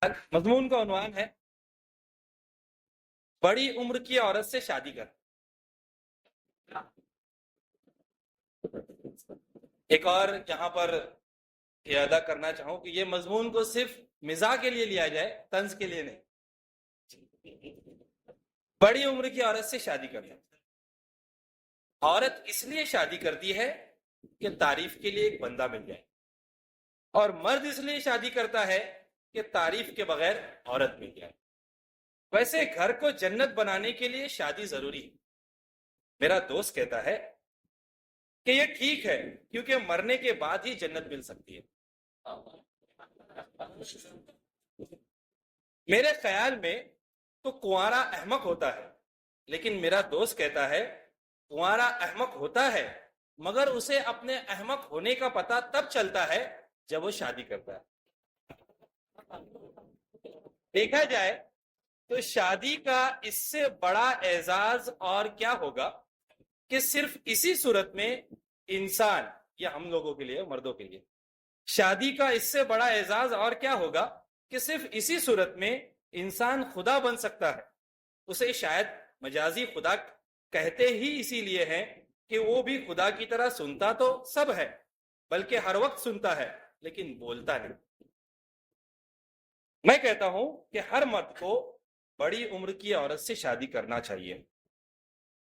مضمون کا عنوان ہے بڑی عمر کی عورت سے شادی کر۔ ایک اور یہاں پر اعادہ کرنا چاہوں کہ یہ مضمون کو صرف مزاح کے لیے لیا جائے، طنز کے لیے نہیں۔ بڑی عمر کی عورت سے شادی کرنا، عورت اس لیے شادی کرتی ہے کہ تعریف کے لیے ایک بندہ مل جائے، اور مرد اس لیے شادی کرتا ہے کہ تعریف کے بغیر عورت مل جائے۔ ویسے گھر کو جنت بنانے کے لیے شادی ضروری ہے۔ میرا دوست کہتا ہے کہ یہ ٹھیک ہے کیونکہ مرنے کے بعد ہی جنت مل سکتی ہے۔ میرے خیال میں تو کنوارا احمق ہوتا ہے، لیکن میرا دوست کہتا ہے کنوارا احمق ہوتا ہے مگر اسے اپنے احمق ہونے کا پتہ تب چلتا ہے جب وہ شادی کرتا ہے۔ دیکھا جائے تو شادی کا اس سے بڑا اعزاز اور کیا ہوگا کہ صرف اسی صورت میں انسان، یا ہم لوگوں کے لیے، مردوں کے لیے، شادی کا اس سے بڑا اعزاز اور کیا ہوگا کہ صرف اسی صورت میں انسان خدا بن سکتا ہے۔ اسے شاید مجازی خدا کہتے ہی اسی لیے ہیں کہ وہ بھی خدا کی طرح سنتا تو سب ہے، بلکہ ہر وقت سنتا ہے لیکن بولتا نہیں۔ میں کہتا ہوں کہ ہر مرد کو بڑی عمر کی عورت سے شادی کرنا چاہیے۔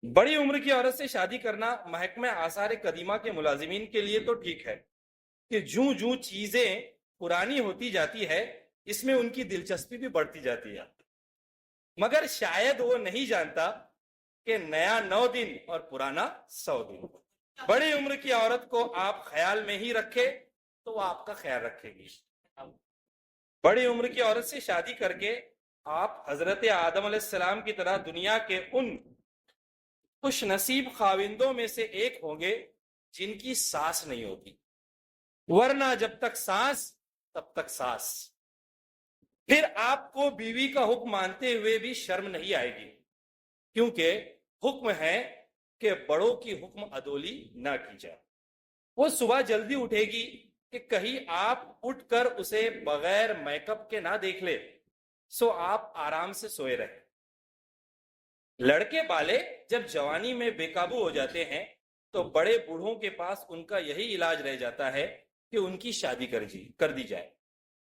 بڑی عمر کی عورت سے شادی کرنا محکمہ آثار قدیمہ کے ملازمین کے لیے تو ٹھیک ہے کہ جوں جوں چیزیں پرانی ہوتی جاتی ہے اس میں ان کی دلچسپی بھی بڑھتی جاتی ہے، مگر شاید وہ نہیں جانتا کہ نیا 9 دن اور پرانا 100 دن۔ بڑی عمر کی عورت کو آپ خیال میں ہی رکھے تو وہ آپ کا خیال رکھے گی۔ بڑی عمر کی عورت سے شادی کر کے آپ حضرت آدم علیہ السلام کی طرح دنیا کے ان خوش نصیب خاوندوں میں سے ایک ہوں گے جن کی سانس نہیں ہوتی، ورنہ جب تک سانس تب تک سانس۔ پھر آپ کو بیوی کا حکم مانتے ہوئے بھی شرم نہیں آئے گی، کیونکہ حکم ہے کہ بڑوں کی حکم عدولی نہ کی جائے۔ وہ صبح جلدی اٹھے گی کہ کہیں آپ اٹھ کر اسے بغیر میک اپ کے نہ دیکھ لے، سو آپ آرام سے سوئے رہے۔ لڑکے بالے جب جوانی میں بے قابو ہو جاتے ہیں تو بڑے بوڑھوں کے پاس ان کا یہی علاج رہ جاتا ہے کہ ان کی شادی کر دی جائے۔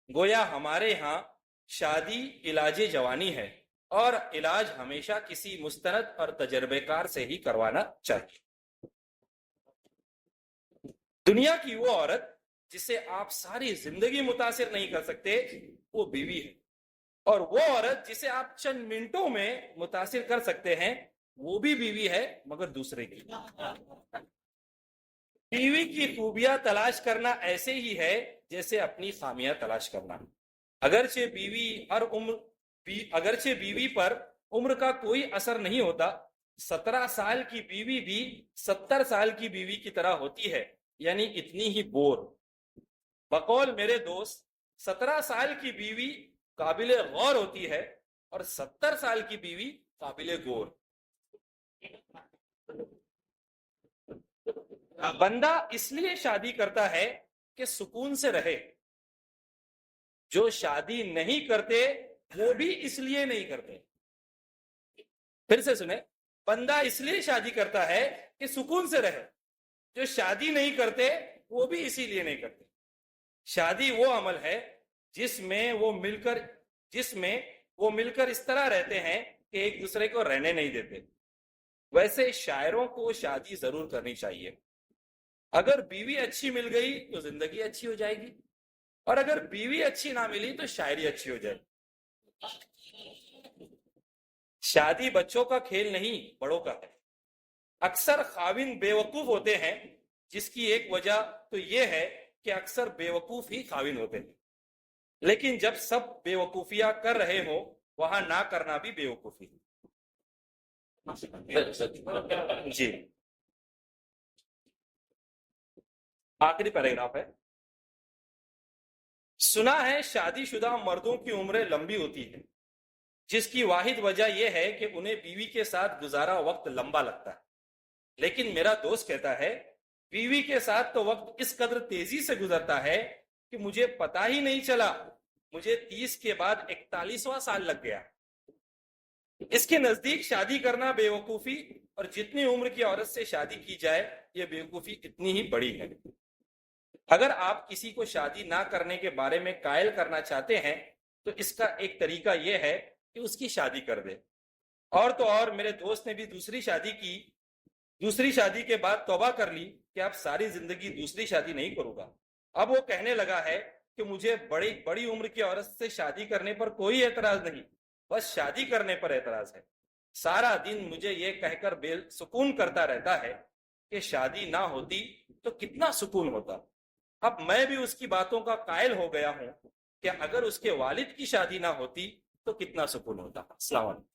گویا ہمارے ہاں شادی علاج جوانی ہے، اور علاج ہمیشہ کسی مستند اور تجربے کار سے ہی کروانا چاہیے۔ دنیا کی وہ عورت جسے آپ ساری زندگی متاثر نہیں کر سکتے وہ بیوی ہے، اور وہ عورت جسے آپ چند منٹوں میں متاثر کر سکتے ہیں وہ بھی بیوی ہے، مگر دوسرے کی۔ بیوی کی خوبیاں تلاش کرنا ایسے ہی ہے جیسے اپنی خامیاں تلاش کرنا۔ اگرچہ بیوی پر عمر کا کوئی اثر نہیں ہوتا، 17 سال کی بیوی بھی 70 سال کی بیوی کی طرح ہوتی ہے، یعنی اتنی ہی بور۔ بقول میرے دوست 17 سال کی بیوی قابل غور ہوتی ہے اور 70 سال کی بیوی قابل غور۔ بندہ اس لیے شادی کرتا ہے کہ سکون سے رہے، جو شادی نہیں کرتے وہ بھی اس لیے نہیں کرتے۔ پھر سے سنیں، بندہ اس لیے شادی کرتا ہے کہ سکون سے رہے، جو شادی نہیں کرتے وہ بھی اسی لیے نہیں کرتے۔ شادی وہ عمل ہے جس میں وہ مل کر اس طرح رہتے ہیں کہ ایک دوسرے کو رہنے نہیں دیتے۔ ویسے شاعروں کو شادی ضرور کرنی چاہیے۔ اگر بیوی اچھی مل گئی تو زندگی اچھی ہو جائے گی، اور اگر بیوی اچھی نہ ملی تو شاعری اچھی ہو جائے گی۔ شادی بچوں کا کھیل نہیں، بڑوں کا ہے۔ اکثر خاوند بے وقوف ہوتے ہیں، جس کی ایک وجہ تو یہ ہے کہ اکثر بے وقوف ہی خاوند ہوتے ہیں، لیکن جب سب بے وقوفیاں کر رہے ہوں وہاں نہ کرنا بھی بے وقوفی۔ جی، آخری پیراگراف ہے۔ سنا ہے شادی شدہ مردوں کی عمریں لمبی ہوتی ہیں، جس کی واحد وجہ یہ ہے کہ انہیں بیوی کے ساتھ گزارا وقت لمبا لگتا ہے، لیکن میرا دوست کہتا ہے بیوی کے ساتھ تو وقت اس قدر تیزی سے گزرتا ہے کہ مجھے پتا ہی نہیں چلا مجھے 30 کے بعد 41واں سال لگ گیا. اس کے نزدیک شادی کرنا بے وقوفی، اور جتنی عمر کی عورت سے شادی کی جائے یہ بے وقوفی اتنی ہی بڑی ہے. اگر آپ کسی کو شادی نہ کرنے کے بارے میں قائل کرنا چاہتے ہیں تو اس کا ایک طریقہ یہ ہے کہ اس کی شادی کر دے. اور تو اور میرے دوست نے بھی دوسری شادی کی، دوسری شادی کے بعد توبہ کر لی کہ اب ساری زندگی دوسری شادی نہیں کروں گا. اب وہ کہنے لگا ہے کہ مجھے بڑی عمر کی عورت سے شادی کرنے پر کوئی اعتراض نہیں، بس شادی کرنے پر اعتراض ہے. سارا دن مجھے یہ کہہ کر بے سکون کرتا رہتا ہے کہ شادی نہ ہوتی تو کتنا سکون ہوتا. اب میں بھی اس کی باتوں کا قائل ہو گیا ہوں کہ اگر اس کے والد کی شادی نہ ہوتی تو کتنا سکون ہوتا. السلام علیکم.